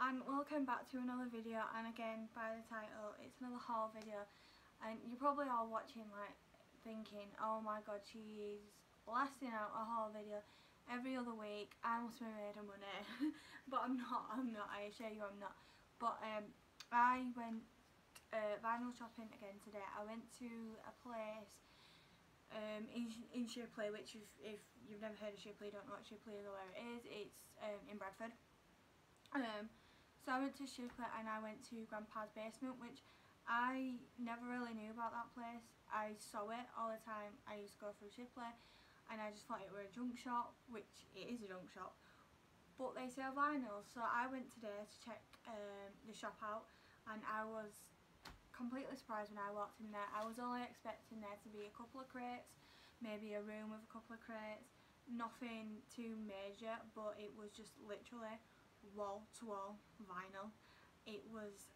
and welcome back to another video, and again by the title it's another haul video, and you're probably all watching like thinking, oh my god, she's lasting out a haul video every other week, I must be made of money. But I'm not, I assure you I'm not. But I went vinyl shopping again today. I went to a place in Shipley, which if you've never heard of Shipley, you don't know what Shipley is or where it is, it's in Bradford. So I went to Shipley and I went to Grandpa's Basement, which I never really knew about that place. I saw it all the time. I used to go through Shipley and I just thought it were a junk shop, which it is a junk shop, but they sell vinyl. So I went today to check the shop out, and I was completely surprised when I walked in there. I was only expecting there to be a couple of crates, maybe a room with a couple of crates, nothing too major, but it was just literally wall to wall vinyl. It was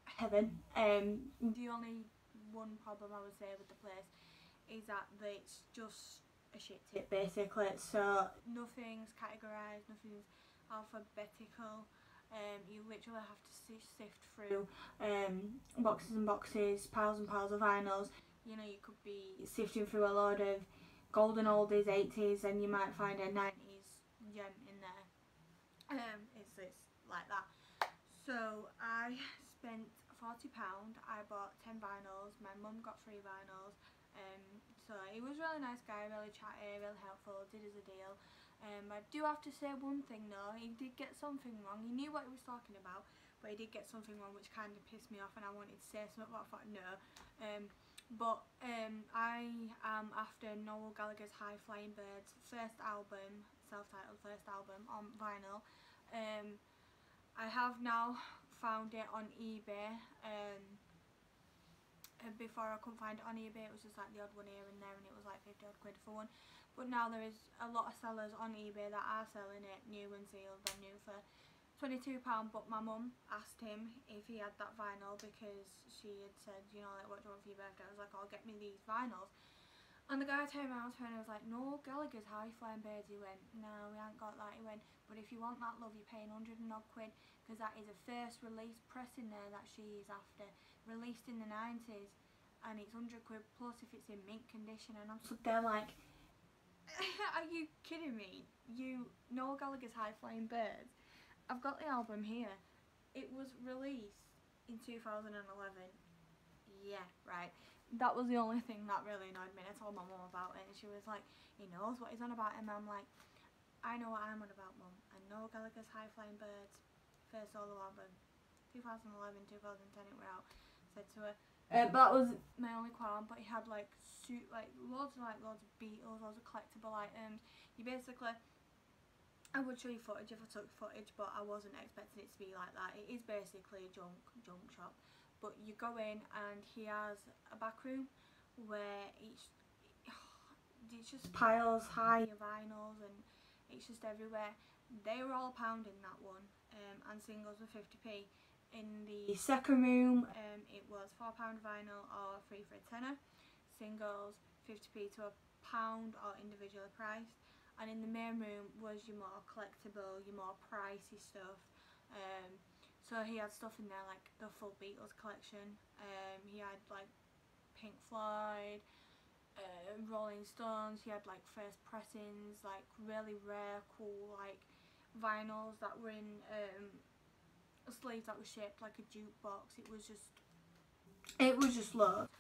heaven. The only one problem I would say with the place is that it's just a shit tip basically, so nothing's categorised, nothing's alphabetical. You literally have to sift through boxes and boxes, piles and piles of vinyls. You know, you could be sifting through a load of golden oldies, 80s, and you might find a 90s gem in there. It's like that. So I spent £40. I bought 10 vinyls. My mum got 3 vinyls. So he was a really nice guy, really chatty, really helpful, did us a deal. I do have to say one thing though, he did get something wrong. He knew what he was talking about, but he did get something wrong which kind of pissed me off, and I wanted to say something, but I thought no. I am after Noel Gallagher's High Flying Birds first album, self-titled first album, on vinyl. I have now found it on eBay. Before I couldn't find it on eBay, it was just like the odd one here and there, and it was like 50 odd quid for one. But now there is a lot of sellers on eBay that are selling it new and sealed, brand new, for £22. But my mum asked him if he had that vinyl because she had said, you know, like, what do you want for your birthday? I was like, oh, get me these vinyls. And the guy turned around to her and was like, no, Gallagher's High Flying Birds. He went, no, we ain't got that. He went, but if you want that, love, you're paying 100 and odd quid, because that is a first release press in there that she is after, released in the 90s, and it's 100 quid plus if it's in mint condition. And I'm stood there like, are you kidding me? You know Gallagher's High Flying Birds? I've got the album here. It was released in 2011. Yeah, right. That was the only thing that really annoyed me. I told my mum about it and she was like, he knows what he's on about. And I'm like, I know what I'm on about, mum. I know Gallagher's High Flying Birds first solo album, 2011, 2010 it were out. I said to her, but that was my only qualm. But he had like loads of Beatles, loads of collectible items. You basically, I would show you footage if I took footage, but I wasn't expecting it to be like that. It is basically a junk shop. But you go in and he has a back room where it's just piles high of vinyls, and it's just everywhere. They were all £1 in that one, and singles were 50p. In the second room, it was £4 vinyl or 3 for a tenner. Singles 50p to £1 or individually priced. And in the main room was your more collectible, your more pricey stuff. So he had stuff in there like the full Beatles collection. He had like Pink Floyd, Rolling Stones. He had like first pressings, like really rare, cool like vinyls that were in sleeves that were shaped like a jukebox. It was just loads.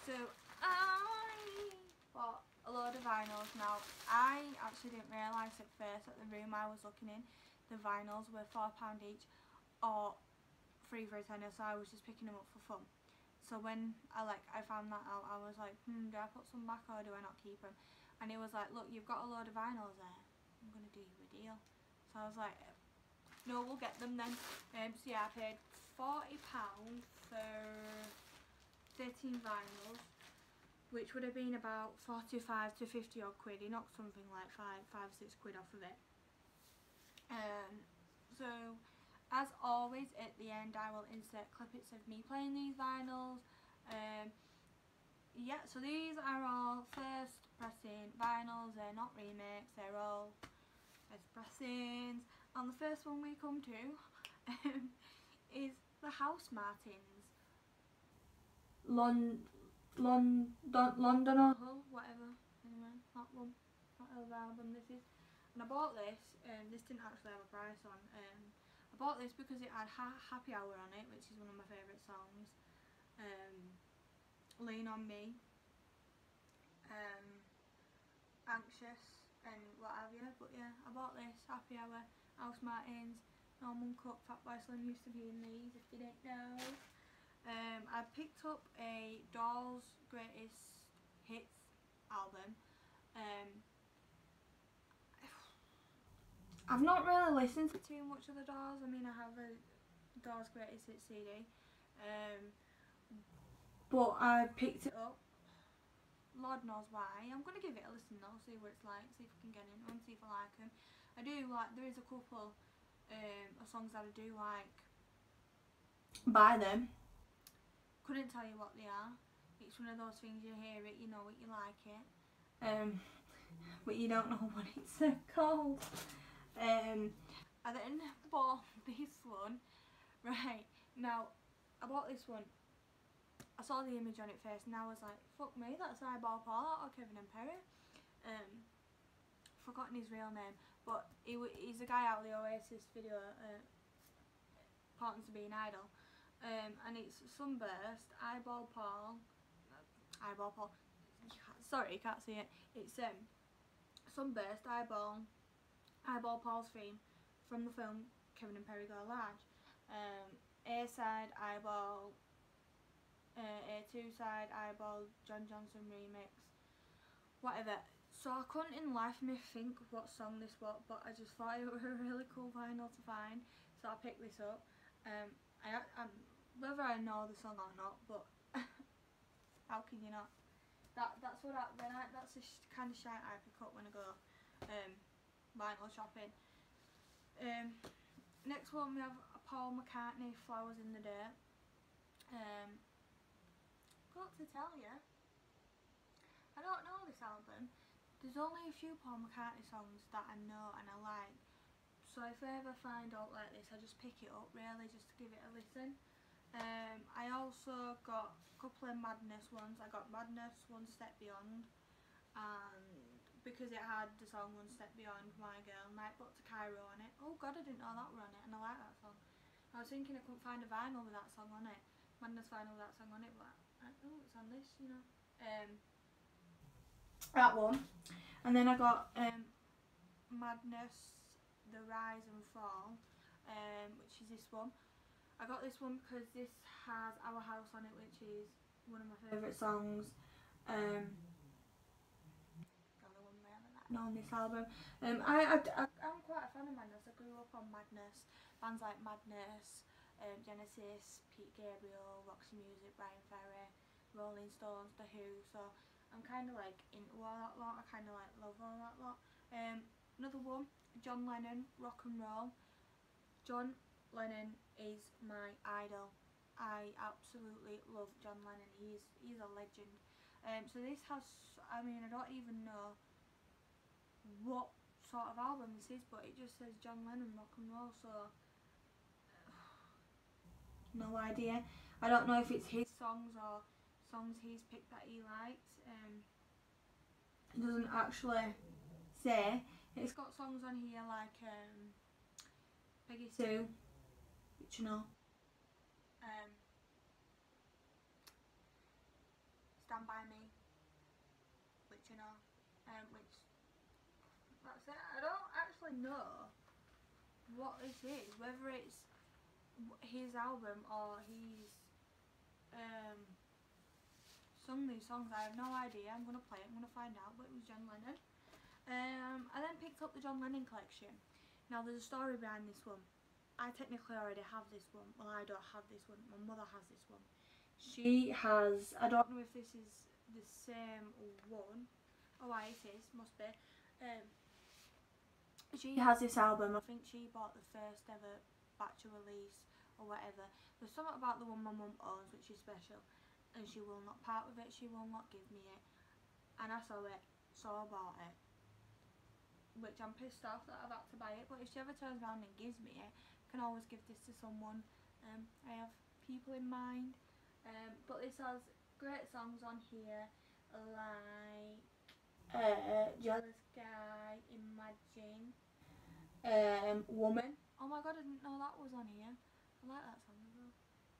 So I bought a load of vinyls. Now I actually didn't realise at first that the room I was looking in, the vinyls were £4 each or 3 for a tenner, so I was just picking them up for fun. So when I found that out, I was like, do I put some back or do I not keep them? And he was like, look, you've got a load of vinyls there, I'm gonna do you a deal. So I was like, no, we'll get them then. So yeah, I paid £40 for 13 vinyls, which would have been about 45 to 50 odd quid. He knocked something like 5 or 6 quid off of it. So as always, at the end I will insert clippets of me playing these vinyls. Yeah, so these are all first pressing vinyls. They're not remakes, they're all first pressings. And the first one we come to is the Housemartins Londoner Hull, whatever. Anyway, that one, whatever album this is. And I bought this. This didn't actually have a price on. I bought this because it had Happy Hour on it, which is one of my favourite songs. Lean on Me. Anxious and what have you. But yeah, I bought this. Happy Hour, Housemartins, Norman Cook, Fatboy Slim used to be in these, if you didn't know. I picked up a Doors Greatest Hits album. I've not really listened to too much of the Doors. I mean, I have a Doors Greatest Hits CD, but I picked it up. Lord knows why. I'm going to give it a listen though, see what it's like, see if I can get into them, see if I like them. I do like, there is a couple of songs that I do like by them. Couldn't tell you what they are. It's one of those things, you hear it, you know it, you like it, but you don't know what it's called. I then bought this one. Right, now I bought this one. I saw the image on it first and I was like, fuck me, that's Eyeball Paul or Kevin and Perry. Forgotten his real name, but he's a guy out of the Oasis video, Important to Be an Idol. And it's Sunburst, Eyeball Paul, sorry, you can't see it. It's Sunburst, Eyeball Paul's theme from the film Kevin and Perry Go Large. A-side, Eyeball, A2 side, Eyeball, John Johnson remix, whatever. So I couldn't in life me think what song this was, but I just thought it was a really cool vinyl to find, so I picked this up. Whether I know the song or not, but how can you not? That's the kind of shite I pick up when I go vinyl shopping. Next one we have Paul McCartney, Flowers in the Dirt. Got to tell you, I don't know this album. There's only a few Paul McCartney songs that I know and I like, so if I ever find out like this, I just pick it up really just to give it a listen. I also got a couple of Madness ones. I got Madness, One Step Beyond, and because it had the song One Step Beyond, My Girl, Nightboat to Cairo on it. Oh god, I didn't know that were on it, and I like that song. I was thinking I couldn't find a vinyl with that song on it, Madness vinyl with that song on it, but I don't know, it's on this, you know. That one. And then I got Madness, The Rise and Fall, which is this one. I got this one because this has Our House on it, which is one of my favourite songs. On this album. I'm quite a fan of Madness. I grew up on Madness. Bands like Madness, Genesis, Pete Gabriel, Roxy Music, Brian Ferry, Rolling Stones, The Who, so I'm kind of like into all that lot. I kind of like love all that lot. Another one, John Lennon, Rock and Roll. John Lennon is my idol. I absolutely love John Lennon. He's a legend. So this has, I mean, I don't even know what sort of album this is, but it just says John Lennon Rock and Roll, so no idea. I don't know if it's his songs or songs he's picked that he likes. It doesn't actually say. It's got songs on here like Peggy Sue, which you know, Stand By Me, which you know, which, that's it. I don't actually know what this is, whether it's his album or he's sung these songs. I have no idea. I'm gonna play it, I'm gonna find out, but it was John Lennon. I then picked up the John Lennon collection. Now there's a story behind this one. I technically already have this one. Well, I don't have this one, my mother has this one. She has, I don't know if this is the same one. Oh, it is, must be. She has this album. I think she bought the first ever batch of release or whatever. There's something about the one my mum owns which is special, and she will not part with it. She will not give me it, and I saw it, so I bought it, which I'm pissed off that I've had to buy it. But if she ever turns around and gives me it, can always give this to someone. I have people in mind. But this has great songs on here like Jealous Guy, Imagine, Woman. Oh my god, I didn't know that was on here. I like that song as well.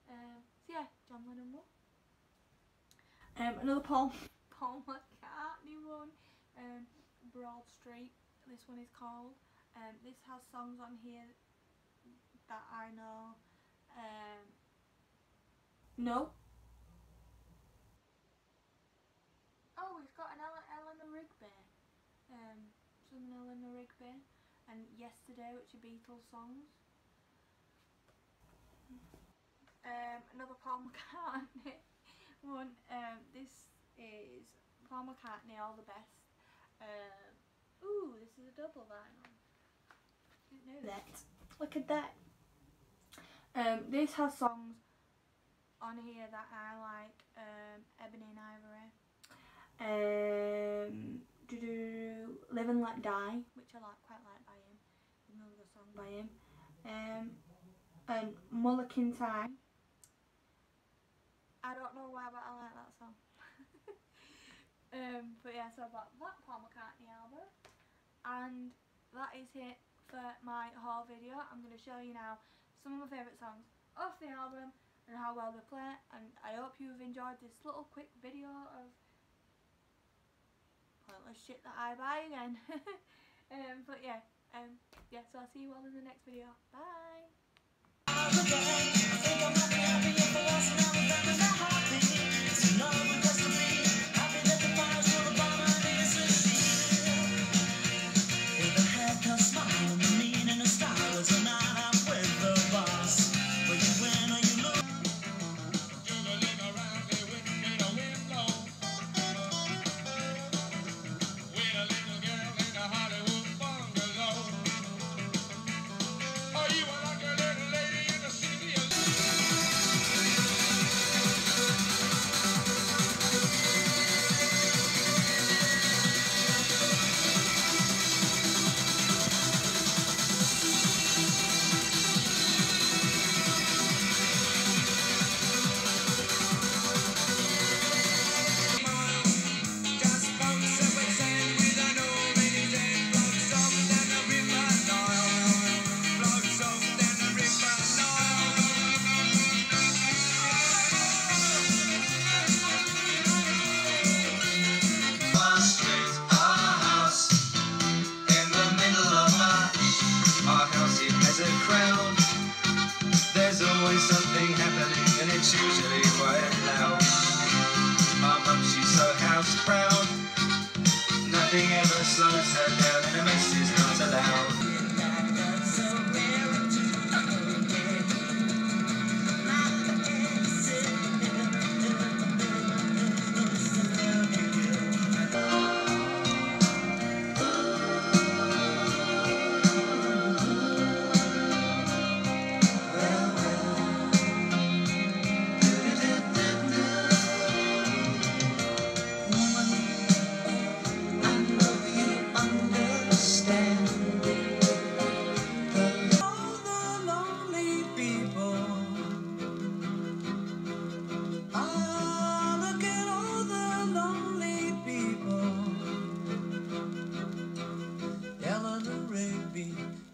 So yeah, John Lennon one. Another Paul McCartney one, Broad Street, this one is called. This has songs on here that I know. No. Oh, we've got an Eleanor Rigby. Some Eleanor Rigby. And Yesterday, which are Beatles songs. Another Paul McCartney one. This is Paul McCartney, All the Best. Ooh, this is a double vinyl. Didn't know that. Look at that. This has songs on here that I like. Ebony and Ivory. Live and Let Die, which I quite like by him. Another song by him. And Mulligan Time. I don't know why, but I like that song. But yeah, so I bought that Paul McCartney album, and that is it for my haul video. I'm going to show you now some of my favourite songs off the album and how well they play, and I hope you have enjoyed this little quick video of pointless shit that I buy again. But yeah, so I'll see you all in the next video. Bye! Something happening and it's usually quite loud. My mum, she's so house proud. Nothing ever slows her down and a mess is not allowed.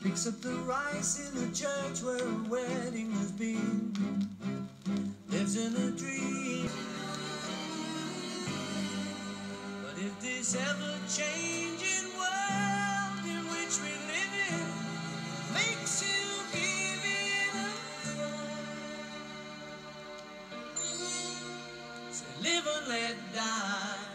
Picks up the rice in the church where a wedding has been. Lives in a dream. But if this ever-changing world in which we live in makes you give it up, say live and let die.